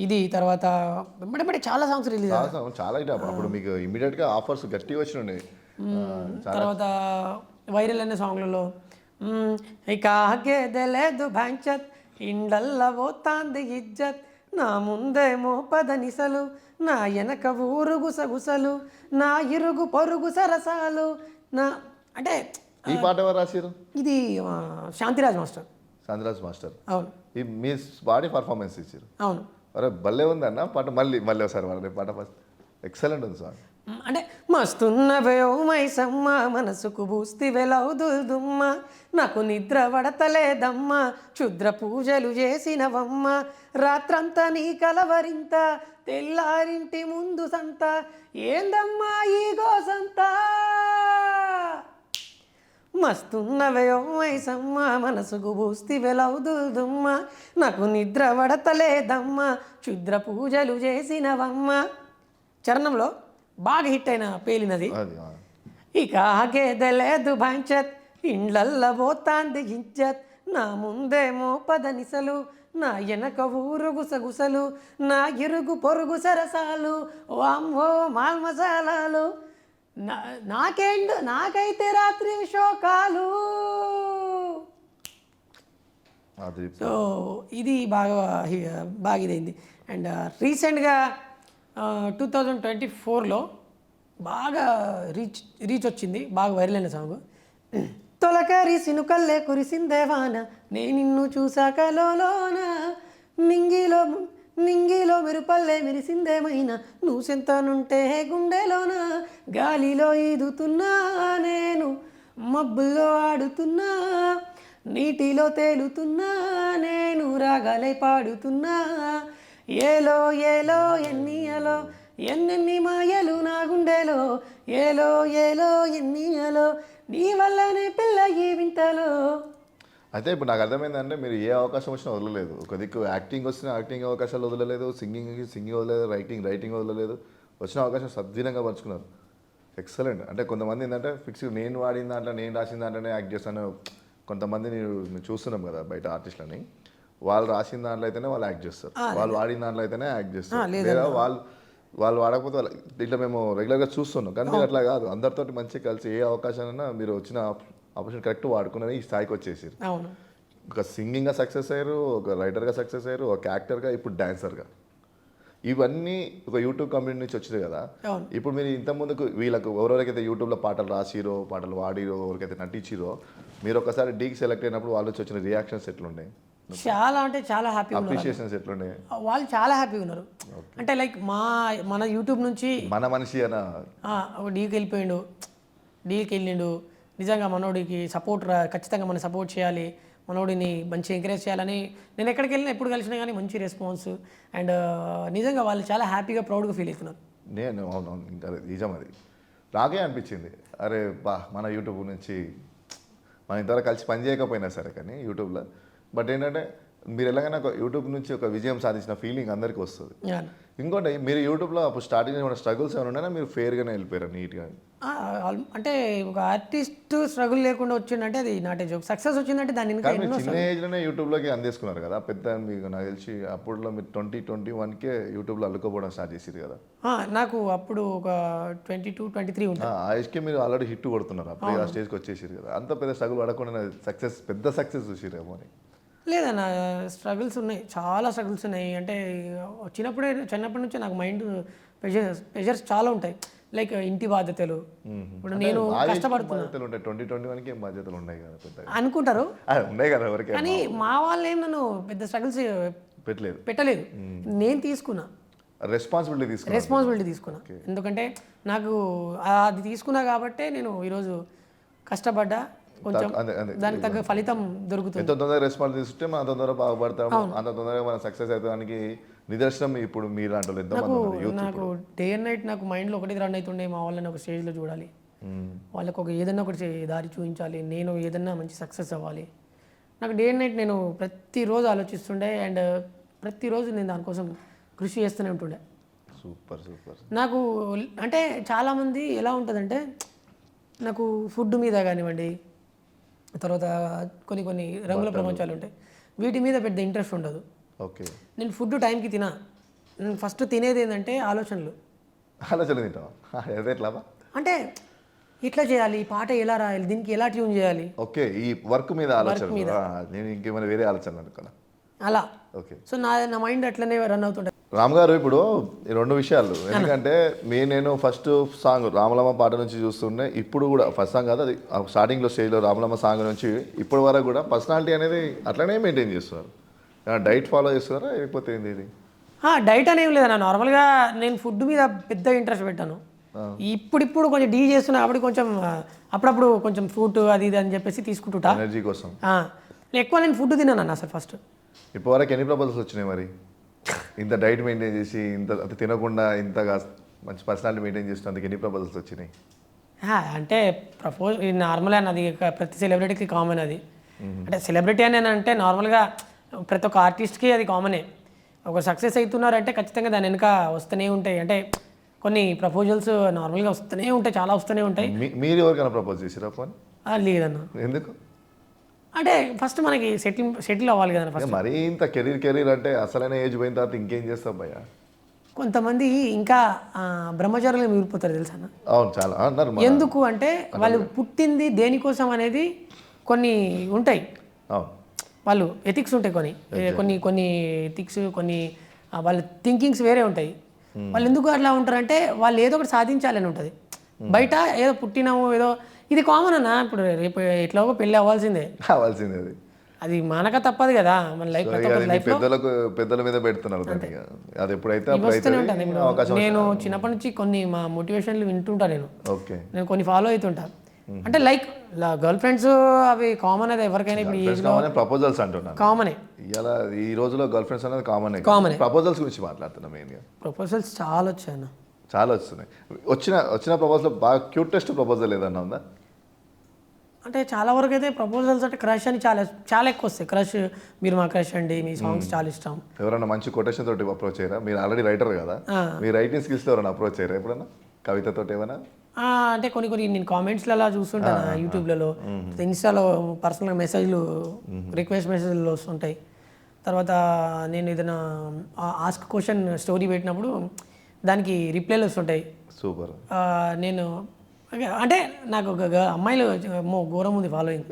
ఇది. తర్వాత వెంబడి చాలా సాంగ్స్ రిలీజ్ చాలా అప్పుడు మీకు ఇమీడియట్ గా ఆఫర్స్ గట్టిగా వచ్చినాయి. తర్వాత వైరల్ అనే సాంగ్లలో ఇక ఆగేదలేదు భాంచత్ ఇండల్ల పోతాంది ఇజ్జత్ నా ముందేమో పదనిసలు నా వెనక ఊరు గుసగుసలు నా ఇరుగు పొరుగు సరసాలు నా అంటే ఈ పాట ఎవరు రాశారు? ఇది శాంతిరాజ్ మాస్టర్. శాంతిరాజ్ మాస్టర్. అవును. ఈ మీ బాడీ పర్ఫార్మెన్స్ ఇచ్చారు. అవును. అరే భలే ఉంది అన్న పాట. మళ్ళీ ఒకసారి వాడే పాట ఫస్ట్ ఎక్సలెంట్ ఉంది సాంగ్. అంటే మస్తున్నవే ఓ మైసమ్మ మనసుకు బూస్తి వెలవుదుల్దుమ్మ నాకు నిద్ర పడతలేదమ్మ క్షుద్ర పూజలు చేసినవమ్మ రాత్రంతా నీ కలవరింత తెల్లారింటి ముందు సంత ఏందమ్మా ఈ గోసంతా మస్తున్నవే ఓ మైసమ్మ మనసుకు బూస్తి వెలవుదుల్దుమ్మ నాకు నిద్ర పడతలేదమ్మ క్షుద్ర పూజలు చేసినవమ్మ. చరణంలో బాగా హిట్ అయిన పేలినది. ఇక ఆగేదలేదు భాంచత్ ఇండ్లల్ల పోతాంది ఇజ్జత్ నా ముందేమో పదనిసలు నా వెనక ఊరు గుసగుసలు నా ఇరుగు పొరుగు సరసాలు వామ్మో మాల్ మసాలాలు నాకైతే రాత్రి శోకాలు. సో ఇది బాగా ఇదైంది. అండ్ రీసెంట్గా 2024లో బాగా రీచ్ వచ్చింది, బాగా వైరల్ అయిన సాంగ్ తొలకరి సినుకల్లే కురిసిందేవాన నే నిన్ను చూసాక లోన మింగిలో మెరుపల్లే మెరిసిందేమైనా నువ్వు సెంతనుంటే గుండెలోన గాలిలో ఈదుతున్నా నేను మబ్బుల్లో ఆడుతున్నా నీటిలో తేలుతున్నా నేను రాగాలే పాడుతున్నా ఏలో ఏలో ఎన్నియలో ఎన్నెన్ని మాయలు నా గుండెలో ఏలో ఏలో ఎన్నియలో నీ వల్లనే పిల్ల ఈ వింతలో. అయితే ఇప్పుడు నాకు అర్థమైందంటే మీరు ఏ అవకాశం వచ్చినా వదలలేదు. ఒక దిక్కు యాక్టింగ్ వచ్చిన యాక్టింగ్ అవకాశాలు వదలలేదు, సింగింగ్ వదలలేదు, రైటింగ్ వదలలేదు. వచ్చిన అవకాశం సద్వినియోగంగా పరుచుకున్నారు. ఎక్సలెంట్. అంటే కొంతమంది ఏంటంటే ఫిక్స్ నేను వాడిన దాంట్లో నేను రాసిన దాంట్లోనే యాక్ట్ చేస్తాను. కొంతమంది మేము చూస్తున్నాం కదా బయట ఆర్టిస్టులని, వాళ్ళు రాసిన దాంట్లో అయితేనే వాళ్ళు యాక్ట్ చేస్తారు, వాళ్ళు వాడిన దాంట్లో అయితేనే యాక్ట్ చేస్తారు, లేదా వాళ్ళు వాడకపోతే ఇట్లా మేము రెగ్యులర్గా చూస్తున్నాం. కానీ మీరు అట్లా కాదు, అందరితోటి మంచిగా కలిసి ఏ అవకాశాలైనా మీరు వచ్చిన ఆపర్చునిటీ కరెక్ట్ వాడుకున్నది ఈ స్థాయికి వచ్చేసారు. ఒక సింగింగ్గా సక్సెస్ అయ్యారు, ఒక రైటర్గా సక్సెస్ అయ్యారు, ఒక యాక్టర్గా, ఇప్పుడు డాన్సర్గా. ఇవన్నీ ఒక యూట్యూబ్ కమ్యూనిటీ నుంచి వచ్చింది కదా. ఇప్పుడు మీరు ఇంతకుముందుకు వీళ్ళకు ఎవరెవరికైతే యూట్యూబ్లో పాటలు రాసిరో, పాటలు వాడిరో, ఎవరికైతే నటించిరో, మీరు ఒకసారి డీకి సెలెక్ట్ అయినప్పుడు వాళ్ళు వచ్చి వచ్చిన రియాక్షన్స్ ఎట్లున్నాయి? చాలా అంటే చాలా హ్యాపీ, అప్రిషియేషన్స్ ఎట్లున్నాయి? వాళ్ళు చాలా హ్యాపీగా ఉన్నారు. అంటే లైక్ మన యూట్యూబ్ నుంచి మన మనిషి అన్న డీకి వెళ్ళిండు, నిజంగా మనోడికి ఖచ్చితంగా మనం సపోర్ట్ చేయాలి, మనోడిని మంచి ఎంకరేజ్ చేయాలని నేను ఎక్కడికి వెళ్ళినా ఎప్పుడు కలిసినా కానీ మంచి రెస్పాన్స్. అండ్ నిజంగా వాళ్ళు చాలా హ్యాపీగా ప్రౌడ్గా ఫీల్ అవుతున్నారు. నేను అవునవును, ఇంకా నిజం అది నాకే అనిపించింది. అరే మన యూట్యూబ్ నుంచి మనం ఇంతవరకు కలిసి పని చేయకపోయినా సరే కానీ యూట్యూబ్లో, బట్ ఏంటంటే మీరు ఎలాగైనా ఒక యూట్యూబ్ నుంచి ఒక విజయం సాధించిన ఫీలింగ్ అందరికీ వస్తుంది. ఇంకోటి మీరు యూట్యూబ్లో అప్పుడు స్టార్టింగ్ ఏమైనా స్ట్రగుల్స్ ఏమైనా ఉన్నాయా? మీరు ఫేర్గానే వెళ్ళిపోయారు నీట్గా? అంటే ఒక ఆర్టిస్ట్ స్ట్రగుల్ లేకుండా వచ్చిందంటే అది నాటే జోక్. సక్సెస్ వచ్చిందంటే దాని చిన్న ఏజ్లోనే యూట్యూబ్లోకి అందేసుకున్నారు కదా. పెద్ద మీకు నాకు తెలిసి అప్పుడులో మీరు 2021కే యూట్యూబ్లో అల్లుకోపోవడం స్టార్ట్ చేసారు కదా. నాకు అప్పుడు ఒక 22-23 ఉంటుంది. ఆ ఏజ్కి మీరు ఆల్రెడీ హిట్ కొడుతున్నారు, అప్పుడు ఆ స్టేజ్కి వచ్చేసారు కదా. అంత పెద్ద స్ట్రగుల్ పడకుండా పెద్ద సక్సెస్ చూసిరేమో అని? లేదన్న, స్ట్రగుల్స్ ఉన్నాయి, చాలా స్ట్రగుల్స్ ఉన్నాయి. అంటే చిన్నప్పటి నుంచే నాకు మైండ్ ప్రెషర్స్ చాలా ఉంటాయి. లైక్ ఇంటి బాధ్యతలు, ఇప్పుడు నేను కష్టపడుతున్నా. 2021కి ఏం బాధ్యతలు ఉన్నాయి కదా అనుకుంటారు, ఉన్నాయి కదా ఎవరికి. కానీ మా వాళ్ళు ఏం నన్ను పెద్ద స్ట్రగుల్స్ పెట్టలేదు. నేను తీసుకున్నా రెస్పాన్సిబిలిటీ తీసుకున్నా. ఎందుకంటే నాకు అది తీసుకున్నా కాబట్టే నేను ఈరోజు కష్టపడ్డా, కొంచెం దానికి తగ్గ ఫలితం దొరుకుతుంది. ఎంత తొందరగా రెస్పాన్స్ తీసుకుంటే మనం తొందరగా బాగుపడతాము, అంత తొందరగా మనం సక్సెస్ అవుతానికి నిదర్శనం ఇప్పుడు మీలాంటి వాళ్ళు ఎంతమంది ఉన్నారు. నాకు డే అండ్ నైట్ నాకు మైండ్లో ఒకటి రన్ అవుతుండే, మా వాళ్ళని ఒక స్టేజ్లో చూడాలి, వాళ్ళకు ఏదన్నా ఒకటి దారి చూపించాలి, నేను ఏదన్నా మంచి సక్సెస్ అవ్వాలి. నాకు డే అండ్ నైట్ నేను ప్రతిరోజు ఆలోచిస్తుండే అండ్ ప్రతిరోజు నేను దానికోసం కృషి చేస్తూనే ఉంటుండే. Super super. నాకు అంటే చాలామంది ఎలా ఉంటుందంటే నాకు ఫుడ్ మీద కానివ్వండి, తర్వాత కొన్ని కొన్ని రంగుల ప్రపంచాలు ఉంటాయి, వీటి మీద పెద్ద ఇంట్రెస్ట్ ఉండదు. ఓకే. నేను ఫుడ్ టైంకి తినా. నేను ఫస్ట్ తినేది ఏంటంటే ఆలోచనలు. తింటావా? అదే ఎట్లావా అంటే ఇట్లా చేయాలి, ఈ పాట ఎలా రాయాలి, దీనికి ఎలా ట్యూన్ చేయాలి. ఓకే. ఈ వర్క్ మీద ఆలోచన. నేను ఇంకేమైనా వేరే ఆలోచన అనుకున్నా. అలా. ఓకే. సో నా మైండ్ అట్లనే రన్ అవుతుంటుంది. రామ్ గారు ఇప్పుడు ఈ రెండు విషయాలు, ఎందుకంటే నేను ఫస్ట్ సాంగ్ రామలమ్మ పాట నుంచి చూస్తుండే, ఇప్పుడు కూడా ఫస్ట్ సాంగ్ కాదు అది, స్టార్టింగ్లో స్టేజ్లో రామలమ్మ సాంగ్ నుంచి ఇప్పటి వరకు కూడా పర్సనాలిటీ అనేది అట్లనే మెయింటైన్ చేస్తున్నారు. డైట్ ఫాలో చేస్తున్నారా లేకపోతే ఏంది ఇది? డైట్ అనేవి లేదన్నా, నార్మల్గా నేను ఫుడ్ మీద పెద్ద ఇంట్రెస్ట్ పెట్టాను. ఇప్పుడు కొంచెం డీ చేస్తున్నా కాబట్టి కొంచెం అప్పుడప్పుడు కొంచెం ఫ్రూట్ అది ఇది అని చెప్పేసి తీసుకుంటుంటా ఎనర్జీ కోసం. ఎక్కువ నేను ఫుడ్ తిన్నాను అసలు ఫస్ట్. ఇప్పటి వరకు ఎన్ని ప్రపోజల్స్ వచ్చినాయి మరి? ఇంత డైట్ మెయింటైన్ చేసి ఇంత తినకుండా ఇంతగా మంచి పర్సనాలిటీ మెయింటైన్ చేసినందుకు ఎన్ని ప్రపోజల్స్ వచ్చినాయి? అంటే ప్రపోజ్ నార్మల్ అని, అది ప్రతి సెలబ్రిటీకి కామన్ అది. అంటే సెలబ్రిటీ అని అంటే నార్మల్గా ప్రతి ఒక్క ఆర్టిస్ట్కి అది కామనే. ఒక సక్సెస్ అవుతున్నారంటే ఖచ్చితంగా దాని వెనుక వస్తూనే ఉంటాయి. అంటే కొన్ని ప్రపోజల్స్ నార్మల్గా వస్తూనే ఉంటాయి, చాలా వస్తూనే ఉంటాయి. మీరు ఎవరికైనా ప్రపోజ్ చేసిరా ఫోన్? లేదన్న. ఎందుకు? అంటే ఫస్ట్ మనకి సెటిల్ అవ్వాలి కదా ఫస్ట్. మరీ ఇంత కెరీర్ అంటే అసలైన ఏజ్ పోయిన తర్వాత ఇంకేం చేస్తాం భయ్యా? కొంతమంది ఇంకా బ్రహ్మచారులు మిగిలిపోతారు తెలుసా అన్న. అవును, చాలా అన్నారు. ఎందుకు అంటే వాళ్ళు పుట్టింది దేనికోసం అనేది కొన్ని ఉంటాయి. అవును, వాళ్ళు ఎథిక్స్ ఉంటాయి, కొన్ని ఎథిక్స్, కొన్ని వాళ్ళ థింకింగ్స్ వేరే ఉంటాయి. వాళ్ళు ఎందుకు అట్లా ఉంటారంటే వాళ్ళు ఏదో ఒకటి సాధించాలని ఉంటుంది. బయట ఏదో పుట్టినాము ఏదో, ఇది కామన్ అన్న. ఇప్పుడు రేపు ఎట్లాగో పెళ్ళి అవ్వాల్సిందే. అది మనక తప్పదు కదా, మన లైఫ్ పెద్దల మీద పెడుతున్నారు. అది ఎప్పుడైతే వస్తూనే ఉంటుంది. నేను చిన్నప్పటి నుంచి కొన్ని మా మోటివేషన్లు వింటుంటా. నేను కొన్ని ఫాలో అవుతుంటా. అంటే లైక్ గర్ల్ ఫ్రెండ్స్ అవి కామన్, అది ఎవరికైనా ఇప్పుడు ఏజ్ లో ప్రపోజల్స్ అంటున్నాను కామనే. ఇలా ఈ రోజులో గర్ల్ ఫ్రెండ్స్ అనేది కామన్. ప్రపోజల్స్ గురించి మాట్లాడుతున్నాం. మెయిన్గా ప్రపోజల్స్ చాలా వచ్చాయన్న, చాలా వస్తున్నాయి. వచ్చిన ప్రపోజల్ బాగా క్యూటెస్ట్ ప్రపోజల్ ఏదన్నా ఉందా? అంటే చాలా వరకు అయితే ప్రపోజల్స్ అంటే క్రష్ అని చాలా ఎక్కువ వస్తాయి. క్రష్, మీరు మా క్రష్ అండి, మీ సాంగ్స్ చాలా ఇష్టం. ఎవరైనా మంచి కొటేషన్ తోటి అప్రోచ్ అయ్యారా? మీరు ఆల్రెడీ రైటర్ కదా, మీ రైటింగ్ స్కిల్స్ ఎవరైనా అప్రోచ్ అయ్యారా ఎప్పుడన్నా కవితతో ఏమైనా? అంటే కొన్ని నేను కామెంట్స్లో అలా చూస్తుంటాను యూట్యూబ్లలో, ఇన్స్టాలో పర్సనల్గా మెసేజ్లు, రిక్వెస్ట్ మెసేజ్లు వస్తుంటాయి. తర్వాత నేను ఏదైనా ఆస్క్ క్వశ్చన్ స్టోరీ పెట్టినప్పుడు దానికి రిప్లైలు వస్తుంటాయి. సూపర్. నేను అంటే నాకు ఒక అమ్మాయిలు ఘోరం ఉంది ఫాలోయింగ్.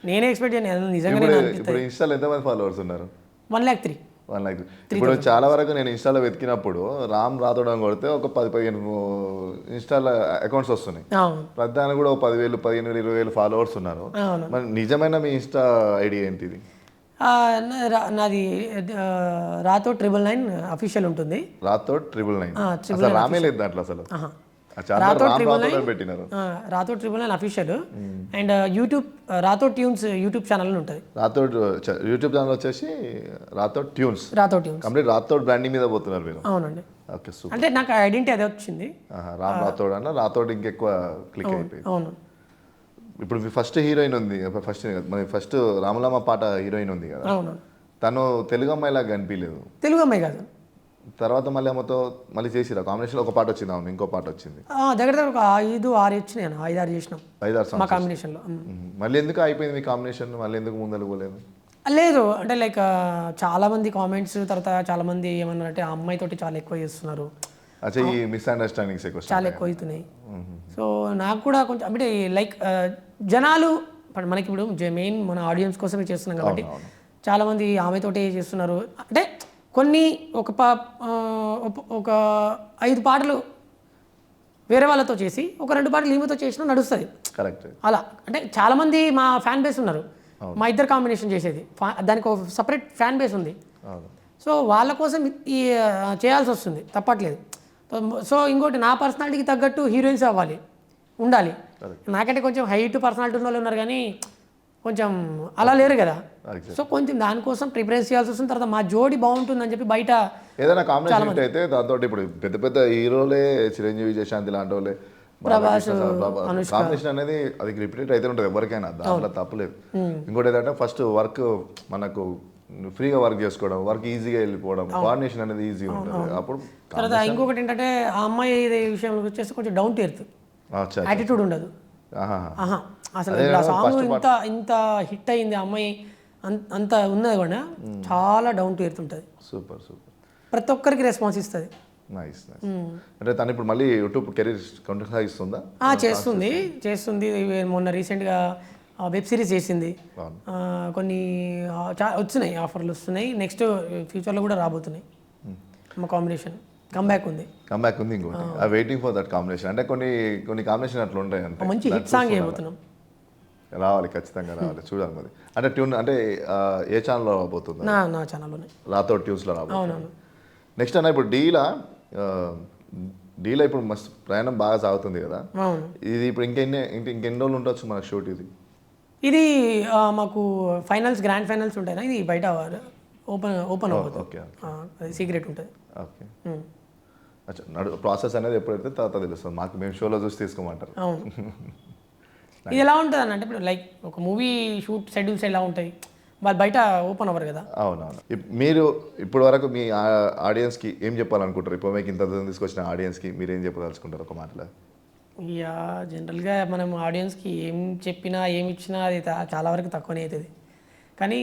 నేనే ఎక్స్పెక్ట్ చేయను నిజంగా. ఇప్పుడు ఇన్స్టాలో ఎంతమంది ఫాలోవర్స్ ఉన్నారు? 1,03,000. ఇప్పుడు చాలా వరకు నేను ఇన్స్టాలో వెతికినప్పుడు రామ్ రాథోడ్ అని కొడితే ఒక 10-15 ఇన్స్టాలో అకౌంట్స్ వస్తున్నాయి. ప్రధాని కూడా 10,000, 15,000, 20,000 ఫాలోవర్స్ ఉన్నారు. మరి నిజమైన మీ ఇన్స్టా ఐడి ఏంటిది? నాది రాథోడ్ 999 అఫీషియల్ ఉంటుంది. రాథోడ్ 999 రామే లేదు దాంట్లో అసలు. Rathod 999 official. And YouTube Rathod tunes YouTube channel ఉంటుంది. రాథోడ్ యూట్యూబ్ ఛానల్ వచ్చేసి Rathod tunes. Complete Rathod branding మీద పోతున్నారు మీరు? అవునండి. Okay, super. అంటే నాకు ఐడెంటిటీ అదే వచ్చింది, రామ్ రాథోడ్ అన్న. రాథోడ్ ఇంకెక్కువ క్లిక్ అయిపోయింది. అవును. ఇప్పుడు మీ ఫస్ట్ హీరోయిన్ ఉంది, ఫస్ట్ రామలమ్మ పాట హీరోయిన్ ఉంది కదా, తను తెలుగు అమ్మాయిలాగా కనిపించలేదు. తెలుగు అమ్మాయి కాదు. తర్వాత మళ్ళీ అమ్మతో మళ్ళీ చేసిరా కాంబినేషన్? ఒక పాట వచ్చింది, అవును, ఇంకో పాట వచ్చింది. దగ్గర ఒక 5-6 వచ్చినాయి, 5-6 చేసినాం. 5-6 మా కాంబినేషన్లో. మళ్ళీ ఎందుకు అయిపోయింది మీ కాంబినేషన్? మళ్ళీ ఎందుకు ముందరకు పోలేదు? లేదు అంటే లైక్ చాలా మంది కామెంట్స్, తర్వాత చాలా మంది ఏమన్నారంటే ఆ అమ్మాయి తోటి చాలా ఎక్కువ చేస్తున్నారు, ఈ మిస్అండర్స్టాండింగ్స్ చాలా ఎక్కువ అవుతున్నాయి. సో నాకు కూడా కొంచెం అంటే లైక్ జనాలు మనకి ఇప్పుడు మెయిన్ మన ఆడియన్స్ కోసమే చేస్తున్నాం కాబట్టి చాలామంది ఆమెతోటే చేస్తున్నారు. అంటే కొన్ని ఒక 5 పాటలు వేరే వాళ్ళతో చేసి ఒక 2 పాటలు ఈమెతో చేసినా నడుస్తుంది. కరెక్ట్. అలా అంటే చాలామంది మా ఫ్యాన్ బేస్ ఉన్నారు, మా ఇద్దరు కాంబినేషన్ చేసేది, దానికి ఒక సపరేట్ ఫ్యాన్ బేస్ ఉంది. సో వాళ్ళ కోసం చేయాల్సి వస్తుంది, తప్పట్లేదు. సో ఇంకోటి నా పర్సనాలిటీకి తగ్గట్టు హీరోయిన్స్ ఉండాలి. నాకంటే కొంచెం హైట్ పర్సనాలిటీ ఉన్న వాళ్ళు ఉన్నారు కానీ కొంచెం అలా లేరు కదా. సో కొంచెం దానికోసం ప్రిఫరెన్స్ చేయాల్సి వస్తుంది. తర్వాత మా జోడి బాగుంటుందని చెప్పి బయట ఏదైనా కాంబినేషన్ అయితే దాంతో ఇప్పుడు పెద్ద పెద్ద హీరోలే చిరంజీవి, జయశాంతి లాంటి వాళ్ళే ప్రభాస్, కాంబినేషన్ అనేది అది రిపీటెడ్ అయితే ఉంటుంది ఎవరికైనా, దాంట్లో తప్పలేదు. ఇంకోటి ఏంటంటే ఫస్ట్ వర్క్ మనకు ఫ్రీగా వర్క్ చేసుకోవడం, వర్క్ ఈజీగా వెళ్ళిపోవడం, కోఆర్డినేషన్ అనేది ఈజీగా ఉంటుంది. అప్పుడు తర్వాత ఇంకొకటి ఏంటంటే ఆ అమ్మాయి ఇది విషయంలో వచ్చేసి కొంచెం డౌన్ టు ఎర్త్, అచ్చా, యాటిట్యూడ్ ఉండదు. ఆహా అసలు ఇప్పుడు ఆ సాంగ్ ఇంత ఇంత హిట్ అయింది, ఆ అమ్మాయి అంత ఉన్నది కూడా చాలా డౌన్ టు ఎర్త్ ఉంటుంది. Super super. ప్రతి ఒక్కరికి రెస్పాన్స్ ఇస్తుంది. Nice nice. అంటే తను ఇప్పుడు మళ్ళీ యూట్యూబ్ కెరీర్ కొనసాగిస్తుందా? చేస్తుంది. మొన్న రీసెంట్గా వెబ్ సిరీస్ చేసింది. కొన్ని వచ్చినాయి, ఆఫర్లు వస్తున్నాయి. నెక్స్ట్ ఫ్యూచర్లో కూడా రాబోతున్నాయి. మా కాంబినేషన్ కమ్బ్యాక్ ఉంది. ఇంకోటి వెయిటింగ్ ఫర్ దట్ కాంబినేషన్. అంటే కొన్ని కాంబినేషన్ అట్లా ఉంటాయి. అంటే మంచి హిట్ సాంగ్ చేయబోతున్నాం. రావాలి, ఖచ్చితంగా రావాలి, చూడాలి మరి. అంటే ట్యూన్ అంటే ఏ ఛానల్లో రాబోతుంది? నా ఛానల్లోనే, రాతో ట్యూన్స్లో రాబోతుంది. అవునవును. నెక్స్ట్ అన్న ఇప్పుడు డీలా ఇప్పుడు మస్తు ప్రయాణం బాగా సాగుతుంది కదా. ఇది ఇప్పుడు ఇంకెన్ని రోజులు ఉండొచ్చు మనకు షూట్? ఇది మాకు గ్రాండ్ ఫైనల్స్ ఉంటాయి. ఇది బయట ఓపెన్ అవుతుంది. ఓకే, అది సీక్రెట్ ఉంటుంది. ఓకే. అచ్చా, ప్రాసెస్ అనేది ఎప్పుడైతే తర్వాత తెలుస్తుంది మాకు, మేము షోలో చూసి తీసుకోమంటారు. అవును. ఇది ఎలా ఉంటుంది అని అంటే ఇప్పుడు లైక్ ఒక మూవీ షూట్ షెడ్యూల్స్ ఎలా ఉంటాయి, వాళ్ళు బయట ఓపెన్ అవ్వరు కదా. అవునవును. మీరు ఇప్పటి వరకు మీ ఆడియన్స్కి ఏం చెప్పాలనుకుంటారు? ఇప్పుడు మీకు ఇంత తీసుకొచ్చిన ఆడియన్స్కి మీరు ఏం చెప్పదలుచుకుంటారు ఒక మాటలో? జనరల్గా మనం ఆడియన్స్కి ఏం చెప్పినా ఏమి ఇచ్చినా అది చాలా వరకు తక్కువనే అవుతుంది. కానీ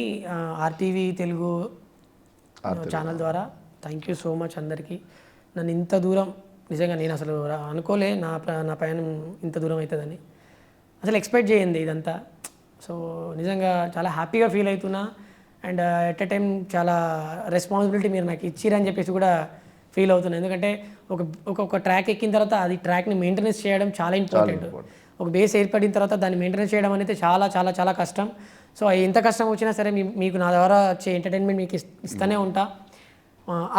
ఆర్టీవీ తెలుగు ఛానల్ ద్వారా థ్యాంక్ యూ సో మచ్ అందరికీ. నన్ను ఇంత దూరం, నిజంగా నేను అసలు అనుకోలే నా ప్రయాణం ఇంత దూరం అవుతుందని, అసలు ఎక్స్పెక్ట్ చేయండి ఇదంతా. సో నిజంగా చాలా హ్యాపీగా ఫీల్ అవుతున్నా. అండ్ ఎట్ ఎ టైం చాలా రెస్పాన్సిబిలిటీ మీరు నాకు ఇచ్చిరని చెప్పేసి కూడా ఫీల్ అవుతున్నాను. ఎందుకంటే ఒక ట్రాక్ ఎక్కిన తర్వాత అది ట్రాక్ని మెయింటెనెన్స్ చేయడం చాలా ఇంపార్టెంట్. ఒక బేస్ ఏర్పడిన తర్వాత దాన్ని మెయింటెనెన్స్ చేయడం అనేది చాలా చాలా చాలా కష్టం. సో ఎంత కష్టం వచ్చినా సరే మీకు నా ద్వారా వచ్చే ఎంటర్టైన్మెంట్ మీకు ఇస్తూనే ఉంటా.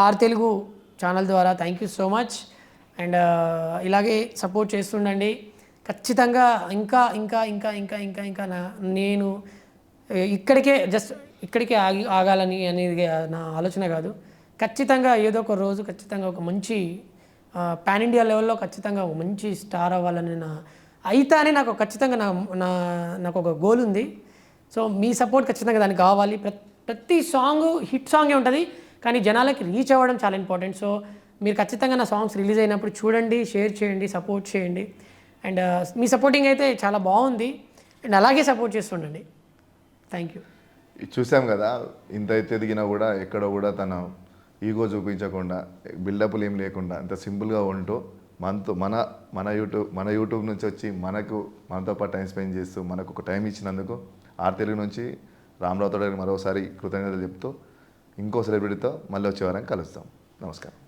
ఆర్ తెలుగు ఛానల్ ద్వారా thank you so much. And ఇలాగే సపోర్ట్ చేస్తుండండి ఖచ్చితంగా. ఇంకా ఇంకా ఇంకా ఇంకా ఇంకా ఇంకా నేను ఇక్కడికే ఆగాలని అనేది నా ఆలోచన కాదు. ఖచ్చితంగా ఏదో ఒక రోజు ఖచ్చితంగా ఒక మంచి పాన్ ఇండియా లెవెల్లో ఖచ్చితంగా ఒక మంచి స్టార్ అవ్వాలని అని నాకు ఖచ్చితంగా నాకు ఒక గోల్ ఉంది. సో మీ సపోర్ట్ ఖచ్చితంగా దానికి కావాలి. ప్రతి సాంగ్ హిట్ సాంగే ఉంటుంది, కానీ జనాలకి రీచ్ అవ్వడం చాలా ఇంపార్టెంట్. సో మీరు ఖచ్చితంగా నా సాంగ్స్ రిలీజ్ అయినప్పుడు చూడండి, షేర్ చేయండి, సపోర్ట్ చేయండి. అండ్ మీ సపోర్టింగ్ అయితే చాలా బాగుంది. అండ్ అలాగే సపోర్ట్ చేస్తుండండి. Thank you. చూసాం కదా, ఇంత అయితే ఎదిగినా కూడా ఎక్కడ కూడా తన ఈగో చూపించకుండా, బిల్డప్లు ఏం లేకుండా అంత సింపుల్గా ఉంటూ మన యూట్యూబ్ నుంచి వచ్చి మనతో పాటు టైం స్పెండ్ చేస్తూ మనకు ఒక టైం ఇచ్చినందుకు ఆర్ తెలుగు నుంచి రామరావుతో మరోసారి కృతజ్ఞతలు చెప్తూ ఇంకో సెలబ్రిటీతో మళ్ళీ వచ్చే వారం కలుస్తాం. నమస్కారం.